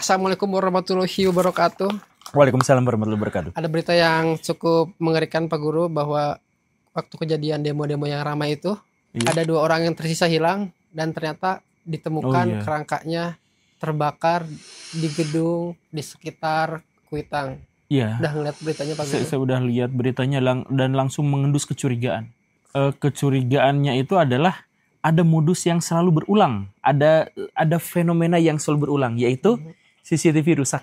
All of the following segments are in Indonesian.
Assalamualaikum warahmatullahi wabarakatuh. Waalaikumsalam warahmatullahi wabarakatuh. Ada berita yang cukup mengerikan Pak Guru bahwa waktu kejadian demo-demo yang ramai itu Iya. ada 2 orang yang tersisa hilang dan ternyata ditemukan kerangkanya terbakar di gedung di sekitar Kuitang. Iya. Udah ngeliat beritanya Pak Guru? Saya udah lihat beritanya dan langsung mengendus kecurigaan. Kecurigaannya itu adalah ada modus yang selalu berulang, ada fenomena yang selalu berulang, yaitu CCTV rusak.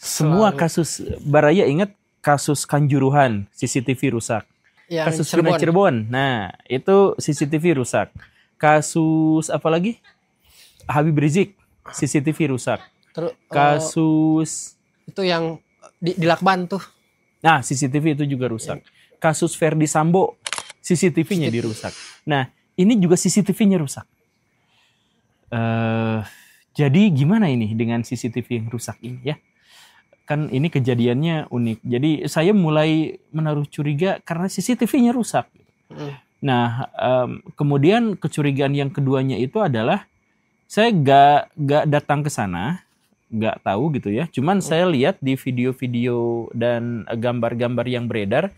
Semua kasus Baraya ingat kasus Kanjuruhan, CCTV rusak. Yang Kasus Cirebon, nah itu CCTV rusak. Kasus apa lagi? Habib Rizik, CCTV rusak. Terus Kasus itu yang di Lakban tuh. Nah, CCTV itu juga rusak. Kasus Verdi Sambo, CCTV-nya dirusak. Nah, ini juga CCTV-nya rusak. Jadi gimana ini dengan CCTV yang rusak ini ya? Kan ini kejadiannya unik. Jadi saya mulai menaruh curiga karena CCTV-nya rusak. Nah, kemudian kecurigaan yang keduanya itu adalah saya gak datang ke sana, gak tahu gitu ya. Cuman saya lihat di video-video dan gambar-gambar yang beredar,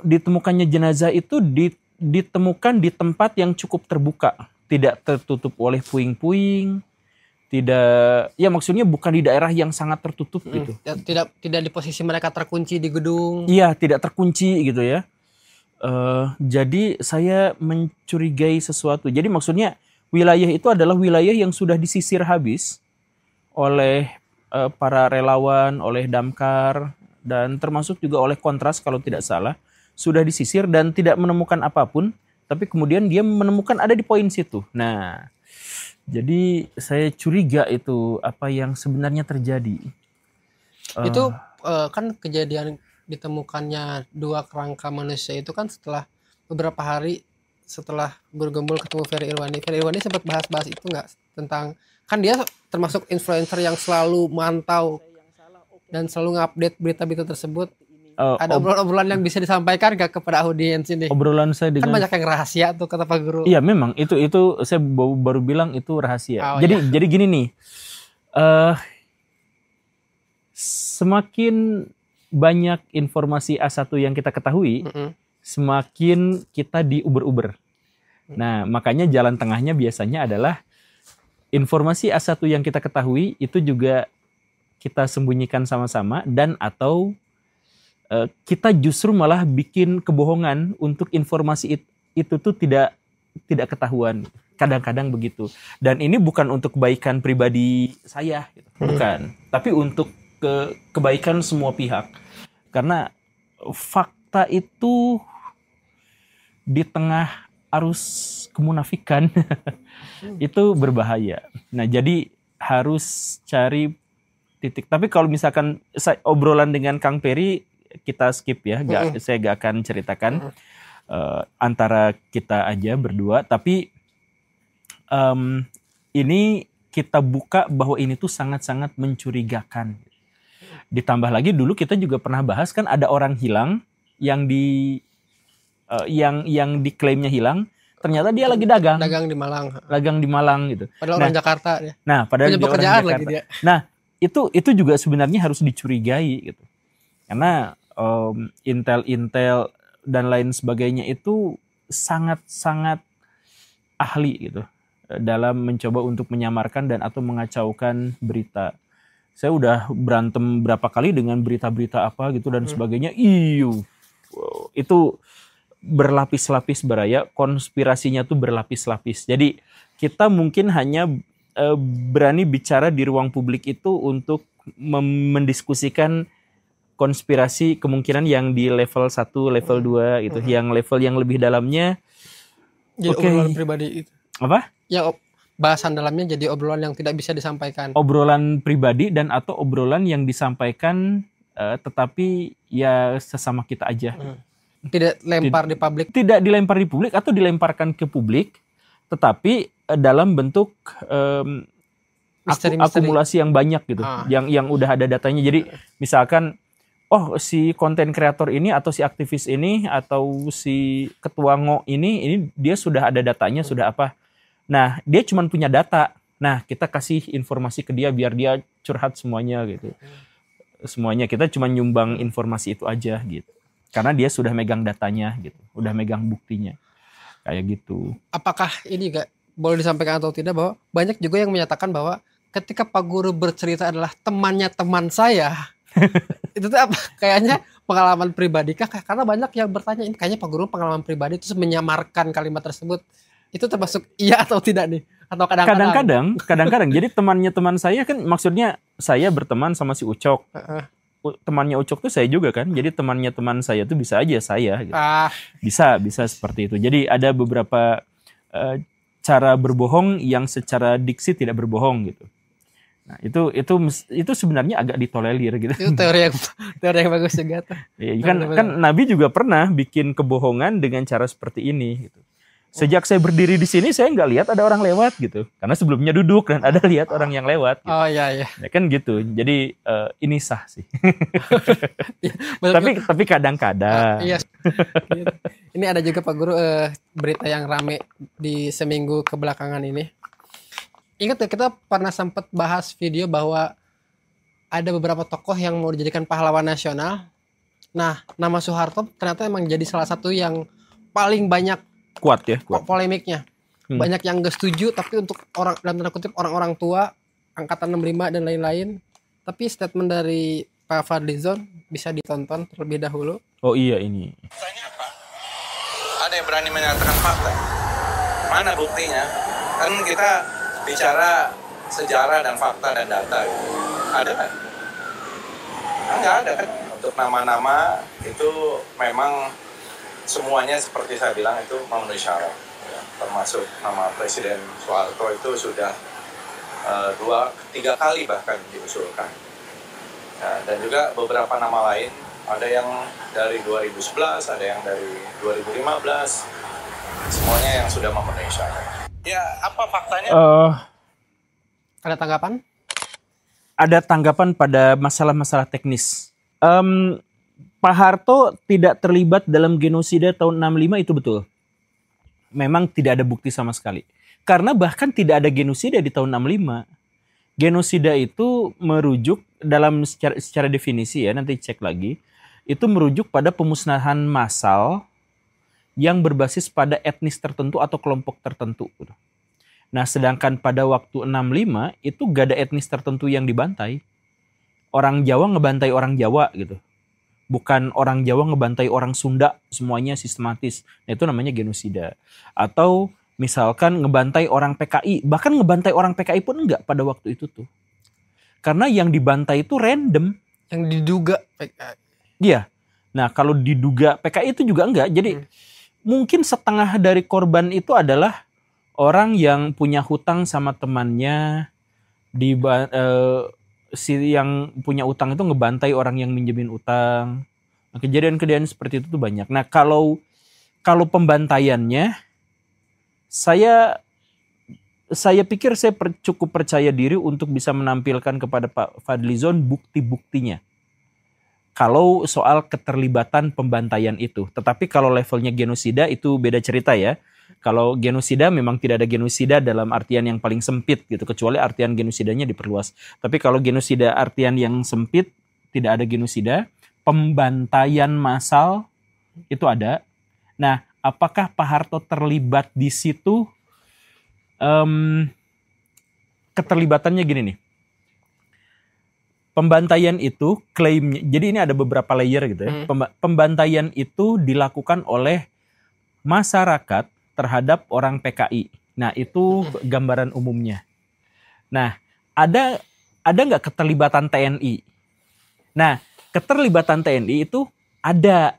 ditemukannya jenazah itu ditemukan di tempat yang cukup terbuka, tidak tertutup oleh puing-puing, tidak, ya maksudnya bukan di daerah yang sangat tertutup gitu. Tidak di posisi mereka terkunci di gedung. Iya, tidak terkunci gitu ya. Jadi saya mencurigai sesuatu. Jadi maksudnya wilayah itu adalah wilayah yang sudah disisir habis oleh para relawan, oleh Damkar, dan termasuk juga oleh Kontras kalau tidak salah, sudah disisir dan tidak menemukan apapun, tapi kemudian dia menemukan ada di poin situ. Nah, jadi saya curiga itu apa yang sebenarnya terjadi. Itu kan kejadian ditemukannya 2 kerangka manusia itu kan setelah beberapa hari setelah Guru Gembul ketemu Ferry Irwani. Ferry Irwani sempat bahas-bahas itu nggak, tentang, kan dia termasuk influencer yang selalu mantau dan selalu ngupdate berita-berita tersebut. Ada obrolan yang bisa disampaikan gak kepada audiens ini? Obrolan saya dengan, kan banyak yang rahasia tuh kata Pak Guru. Iya memang itu saya baru bilang itu rahasia. Jadi gini nih, semakin banyak informasi A1 yang kita ketahui, semakin kita diuber-uber. Nah, makanya jalan tengahnya biasanya adalah informasi A1 yang kita ketahui itu juga kita sembunyikan sama-sama, dan atau kita justru malah bikin kebohongan untuk informasi itu tuh tidak ketahuan. Kadang-kadang begitu. Dan ini bukan untuk kebaikan pribadi saya, gitu. Bukan. Tapi untuk kebaikan semua pihak. Karena fakta itu di tengah arus kemunafikan itu berbahaya. Nah, jadi harus cari titik. Tapi kalau misalkan obrolan dengan Kang Peri kita skip ya, saya gak akan ceritakan antara kita aja berdua. Tapi ini kita buka bahwa ini tuh sangat-sangat mencurigakan. Ditambah lagi dulu kita juga pernah bahas kan ada orang hilang yang yang diklaimnya hilang, ternyata dia lagi dagang di Malang gitu. Padahal orang Jakarta ya. Nah, padahal dia orang Jakarta. Lagi dia. Nah, itu juga sebenarnya harus dicurigai gitu. Karena intel dan lain sebagainya itu sangat-sangat ahli gitu dalam mencoba untuk menyamarkan dan atau mengacaukan berita. Saya udah berantem berapa kali dengan berita-berita apa gitu dan sebagainya. Itu berlapis-lapis Baraya, konspirasinya tuh berlapis-lapis. Jadi kita mungkin hanya berani bicara di ruang publik itu untuk mendiskusikan konspirasi kemungkinan yang di level 1, level 2 gitu. Yang level yang lebih dalamnya obrolan pribadi itu. Apa? Yang bahasan dalamnya jadi obrolan yang tidak bisa disampaikan. Obrolan pribadi dan atau obrolan yang disampaikan tetapi ya sesama kita aja. Tidak lempar di publik. Tidak dilempar di publik atau dilemparkan ke publik, tetapi dalam bentuk akumulasi yang banyak gitu. Yang udah ada datanya. Jadi misalkan si konten kreator ini atau si aktivis ini atau si ketua ngo ini dia sudah ada datanya, sudah apa. Nah, dia cuma punya data. Nah, kita kasih informasi ke dia biar dia curhat semuanya gitu. Semuanya kita cuma nyumbang informasi itu aja gitu. Karena dia sudah megang datanya gitu, udah megang buktinya. Kayak gitu. Apakah ini gak boleh disampaikan atau tidak bahwa banyak juga yang menyatakan bahwa ketika Pak Guru bercerita adalah temannya teman saya, itu tuh apa? Kayaknya pengalaman pribadi kah? Karena banyak yang bertanya ini kayaknya Pak Guru pengalaman pribadi terus menyamarkan kalimat tersebut. Itu termasuk iya atau tidak nih? Atau Kadang-kadang. Jadi temannya teman saya kan, maksudnya saya berteman sama si Ucok. Temannya Ucok tuh saya juga kan. Jadi temannya teman saya tuh bisa aja saya. Gitu. Bisa seperti itu. Jadi ada beberapa cara berbohong yang secara diksi tidak berbohong gitu. Nah, itu sebenarnya agak ditolerir gitu. Itu teori yang bagus juga tuh. Ya, kan Nabi juga pernah bikin kebohongan dengan cara seperti ini gitu. Sejak saya berdiri di sini saya nggak lihat ada orang lewat gitu. Karena sebelumnya duduk dan ada lihat orang yang lewat. Gitu. Oh iya. Ya kan gitu. Jadi ini sah sih. tapi kadang-kadang. Iya. Ini ada juga Pak Guru berita yang rame di seminggu kebelakangan ini. Ingat ya kita pernah sempat bahas video bahwa ada beberapa tokoh yang mau dijadikan pahlawan nasional. Nah, nama Soeharto ternyata emang jadi salah satu yang paling banyak kuat polemiknya. Banyak yang gak setuju, tapi untuk orang dalam tanda kutip orang-orang tua angkatan 65 dan lain-lain. Tapi statement dari Pak Fadlizon bisa ditonton terlebih dahulu. Oh iya ini. Apa? Ada yang berani menyatakan fakta? Mana buktinya? Kan kita bicara sejarah dan fakta dan data gitu. Ada kan? Enggak ada kan? Untuk nama-nama itu memang semuanya seperti saya bilang itu memenuhi syarat, ya. Termasuk nama Presiden Soeharto itu sudah 2-3 kali bahkan diusulkan, ya, dan juga beberapa nama lain, ada yang dari 2011, ada yang dari 2015, semuanya yang sudah memenuhi syarat. Ya apa faktanya? Ada tanggapan? Ada tanggapan pada masalah-masalah teknis. Pak Harto tidak terlibat dalam genosida tahun 65 itu betul. Memang tidak ada bukti sama sekali. Karena bahkan tidak ada genosida di tahun 65. Genosida itu merujuk dalam secara definisi ya, nanti cek lagi. Itu merujuk pada pemusnahan massal yang berbasis pada etnis tertentu atau kelompok tertentu. Nah, sedangkan pada waktu 65 itu gak ada etnis tertentu yang dibantai. Orang Jawa ngebantai orang Jawa gitu. Bukan orang Jawa ngebantai orang Sunda, semuanya sistematis. Nah, itu namanya genosida. Atau misalkan ngebantai orang PKI, bahkan ngebantai orang PKI pun enggak pada waktu itu tuh. Karena yang dibantai itu random. Yang diduga PKI. Iya. Nah, kalau diduga PKI itu juga enggak. Jadi mungkin setengah dari korban itu adalah orang yang punya hutang sama temannya, si yang punya utang itu ngebantai orang yang minjemin utang. Nah, kejadian-kejadian seperti itu tuh banyak. Nah, kalau pembantaiannya, saya pikir saya cukup percaya diri untuk bisa menampilkan kepada Pak Fadlizon bukti-buktinya. Kalau soal keterlibatan pembantaian itu. Tetapi kalau levelnya genosida itu beda cerita ya. Kalau genosida memang tidak ada genosida dalam artian yang paling sempit gitu, kecuali artian genosidanya diperluas. Tapi kalau genosida artian yang sempit, tidak ada genosida. Pembantaian massal itu ada. Nah, apakah Pak Harto terlibat di situ? Keterlibatannya gini nih. Pembantaian itu klaimnya, jadi ini ada beberapa layer gitu ya. Pembantaian itu dilakukan oleh masyarakat terhadap orang PKI. Nah, itu gambaran umumnya. Nah, ada nggak keterlibatan TNI? Nah, keterlibatan TNI itu ada,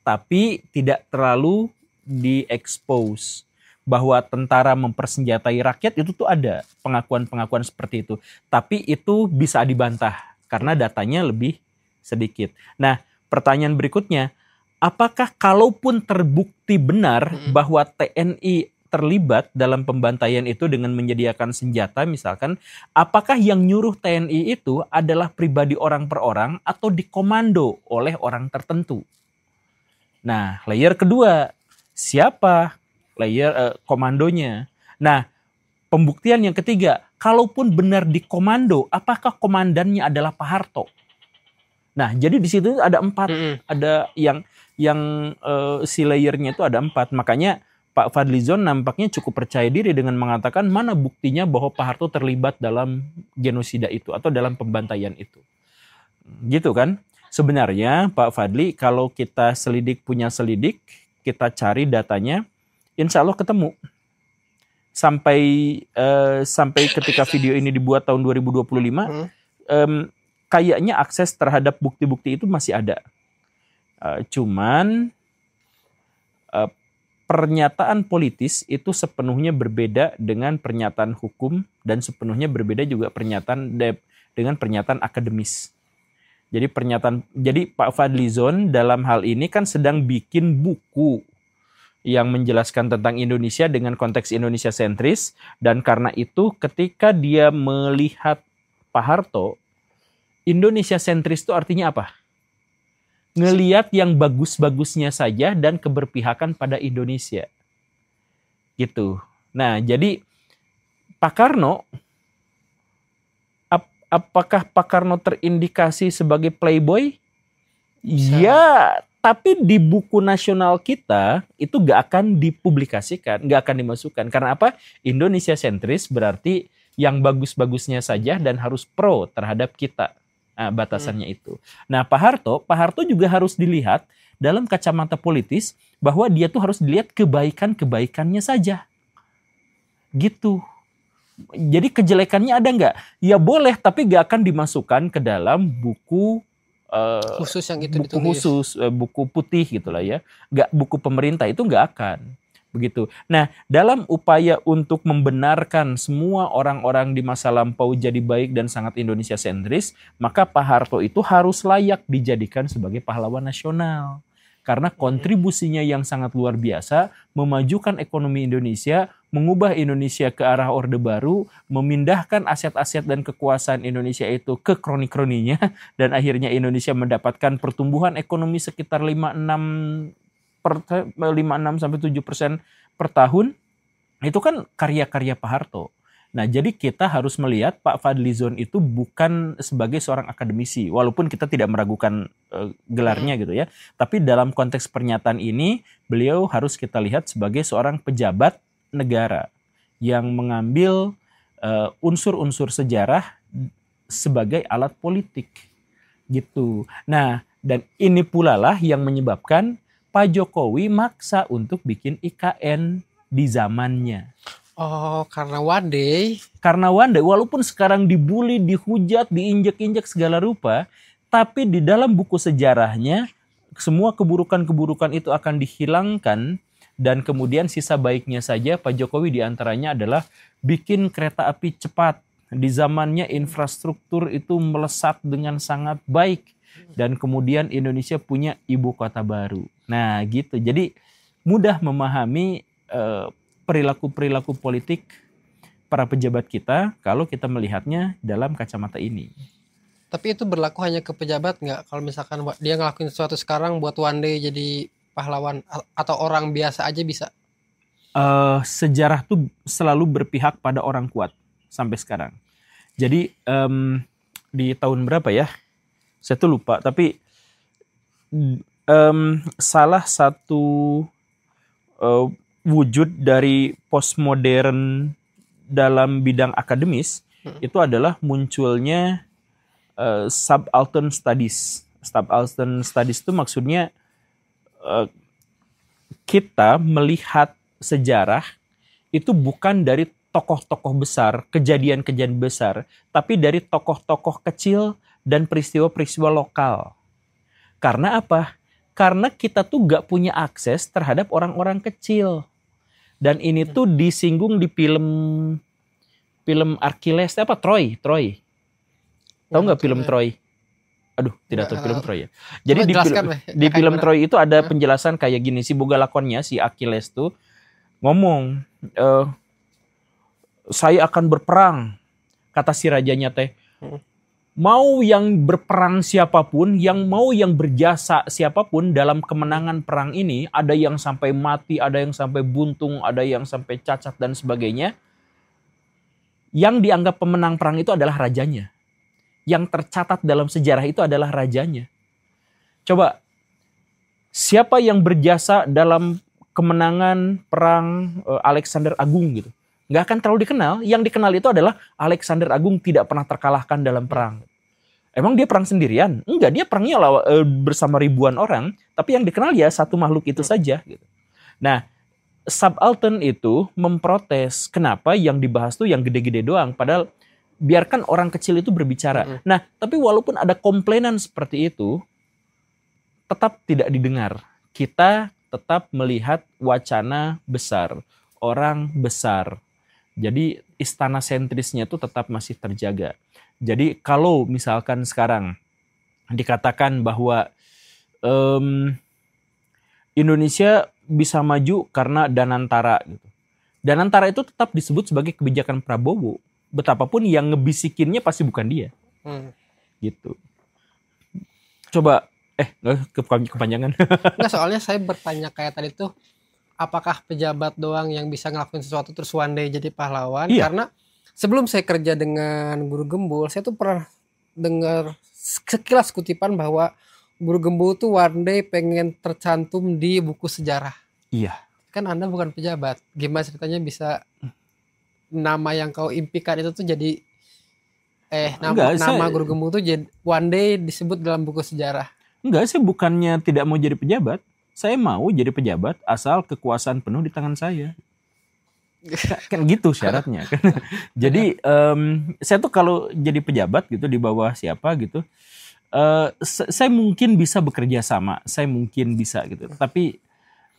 tapi tidak terlalu diekspos. Bahwa tentara mempersenjatai rakyat itu tuh ada pengakuan-pengakuan seperti itu. Tapi itu bisa dibantah karena datanya lebih sedikit. Nah, pertanyaan berikutnya, apakah kalaupun terbukti benar bahwa TNI terlibat dalam pembantaian itu dengan menyediakan senjata misalkan, apakah yang nyuruh TNI itu adalah pribadi orang per orang atau dikomando oleh orang tertentu? Nah, layer kedua, siapa layer komandonya? Nah, pembuktian yang ketiga, kalaupun benar di komando, apakah komandannya adalah Pak Harto? Nah, jadi di situ ada 4, ada yang si layernya itu ada 4. Makanya Pak Fadlizon nampaknya cukup percaya diri dengan mengatakan mana buktinya bahwa Pak Harto terlibat dalam genosida itu atau dalam pembantaian itu. Gitu kan? Sebenarnya Pak Fadli, kalau kita punya selidik, kita cari datanya, insya Allah ketemu. Sampai ketika video ini dibuat tahun 2025, kayaknya akses terhadap bukti-bukti itu masih ada. Cuman pernyataan politis itu sepenuhnya berbeda dengan pernyataan hukum dan sepenuhnya berbeda juga dengan pernyataan akademis. Jadi Pak Fadlizon dalam hal ini kan sedang bikin buku yang menjelaskan tentang Indonesia dengan konteks Indonesia sentris, dan karena itu ketika dia melihat Pak Harto, Indonesia sentris itu artinya apa? Ngeliat yang bagus-bagusnya saja dan keberpihakan pada Indonesia. Gitu. Nah, jadi Pak Karno, apakah Pak Karno terindikasi sebagai playboy? Ya, tapi di buku nasional kita itu gak akan dipublikasikan, gak akan dimasukkan. Karena apa? Indonesia sentris berarti yang bagus-bagusnya saja dan harus pro terhadap kita. Nah, batasannya itu. Nah, Pak Harto juga harus dilihat dalam kacamata politis bahwa dia tuh harus dilihat kebaikan-kebaikannya saja. Gitu. Jadi kejelekannya ada nggak? Ya boleh, tapi nggak akan dimasukkan ke dalam buku khusus yang itu buku khusus, buku putih gitulah ya. Nggak, buku pemerintah itu nggak akan. Begitu. Nah, dalam upaya untuk membenarkan semua orang-orang di masa lampau jadi baik dan sangat Indonesia sentris, maka Pak Harto itu harus layak dijadikan sebagai pahlawan nasional. Karena kontribusinya yang sangat luar biasa, memajukan ekonomi Indonesia, mengubah Indonesia ke arah Orde Baru, memindahkan aset-aset dan kekuasaan Indonesia itu ke kroni-kroninya, dan akhirnya Indonesia mendapatkan pertumbuhan ekonomi sekitar 5-6-7% per tahun, itu kan karya-karya Pak Harto. Nah, jadi kita harus melihat Pak Fadlizon itu bukan sebagai seorang akademisi, walaupun kita tidak meragukan gelarnya gitu ya. Tapi dalam konteks pernyataan ini, beliau harus kita lihat sebagai seorang pejabat negara yang mengambil unsur-unsur sejarah sebagai alat politik gitu. Nah, dan ini pula lah yang menyebabkan Pak Jokowi maksa untuk bikin IKN di zamannya. Oh, karena one day. Karena one day, walaupun sekarang dibully, dihujat, diinjek-injek segala rupa, tapi di dalam buku sejarahnya, semua keburukan-keburukan itu akan dihilangkan, dan kemudian sisa baiknya saja Pak Jokowi diantaranya adalah bikin kereta api cepat. Di zamannya infrastruktur itu melesat dengan sangat baik. Dan kemudian Indonesia punya ibu kota baru. Nah gitu, jadi mudah memahami perilaku-perilaku politik para pejabat kita kalau kita melihatnya dalam kacamata ini. Tapi itu berlaku hanya ke pejabat nggak? Kalau misalkan dia ngelakuin sesuatu sekarang buat one day jadi pahlawan, atau orang biasa aja bisa? Sejarah tuh selalu berpihak pada orang kuat sampai sekarang. Jadi di tahun berapa ya? Saya tuh lupa, tapi salah satu wujud dari postmodern dalam bidang akademis itu adalah munculnya subaltern studies. Subaltern studies itu maksudnya kita melihat sejarah itu bukan dari tokoh-tokoh besar, kejadian-kejadian besar, tapi dari tokoh-tokoh kecil dan peristiwa-peristiwa lokal. Karena apa? Karena kita tuh gak punya akses terhadap orang-orang kecil. Dan ini tuh disinggung di film Achilles, apa? Troy. Tahu nggak film Troy? Aduh, tidak tahu film Troy ya. Jadi di film Troy itu ada penjelasan kayak gini, si boga lakonnya, si Achilles tuh ngomong, saya akan berperang, kata si rajanya teh. Mau yang berperang siapapun, yang berjasa siapapun dalam kemenangan perang ini, ada yang sampai mati, ada yang sampai buntung, ada yang sampai cacat dan sebagainya. Yang dianggap pemenang perang itu adalah rajanya. Yang tercatat dalam sejarah itu adalah rajanya. Coba, siapa yang berjasa dalam kemenangan perang Alexander Agung gitu? Nggak akan terlalu dikenal. Yang dikenal itu adalah Alexander Agung tidak pernah terkalahkan dalam perang. Emang dia perang sendirian? Enggak, dia perangnya bersama ribuan orang. Tapi yang dikenal ya satu makhluk itu saja. Gitu. Nah, Subaltern itu memprotes kenapa yang dibahas tuh yang gede-gede doang. Padahal biarkan orang kecil itu berbicara. Nah, tapi walaupun ada komplainan seperti itu, tetap tidak didengar. Kita tetap melihat wacana besar, orang besar. Jadi istana sentrisnya itu tetap masih terjaga. Jadi kalau misalkan sekarang dikatakan bahwa Indonesia bisa maju karena Danantara gitu. Danantara itu tetap disebut sebagai kebijakan Prabowo. Betapapun yang ngebisikinnya pasti bukan dia. Gitu. Coba kepanjangan. Nggak, soalnya saya bertanya kayak tadi tuh, apakah pejabat doang yang bisa ngelakuin sesuatu terus one day jadi pahlawan? Iya. Karena sebelum saya kerja dengan Guru Gembul, saya tuh pernah dengar sekilas kutipan bahwa Guru Gembul tuh one day pengen tercantum di buku sejarah. Iya. Kan Anda bukan pejabat. Gimana ceritanya bisa nama yang kau impikan itu tuh jadi nama Guru Gembul tuh jadi one day disebut dalam buku sejarah? Enggak, saya bukannya tidak mau jadi pejabat. Saya mau jadi pejabat asal kekuasaan penuh di tangan saya. Kan gitu syaratnya. Jadi saya tuh kalau jadi pejabat gitu di bawah siapa gitu, saya mungkin bisa bekerja sama, saya mungkin bisa gitu. Tapi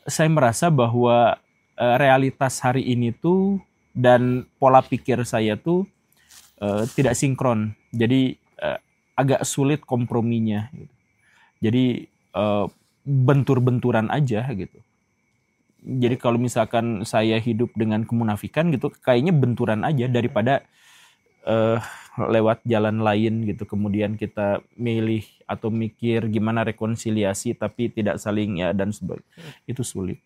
saya merasa bahwa realitas hari ini tuh dan pola pikir saya tuh tidak sinkron. Jadi agak sulit komprominya. Gitu. Jadi bentur-benturan aja gitu. Jadi kalau misalkan saya hidup dengan kemunafikan gitu, kayaknya benturan aja daripada lewat jalan lain gitu. Kemudian kita milih atau mikir gimana rekonsiliasi tapi tidak saling ya dan sebagainya. Itu sulit.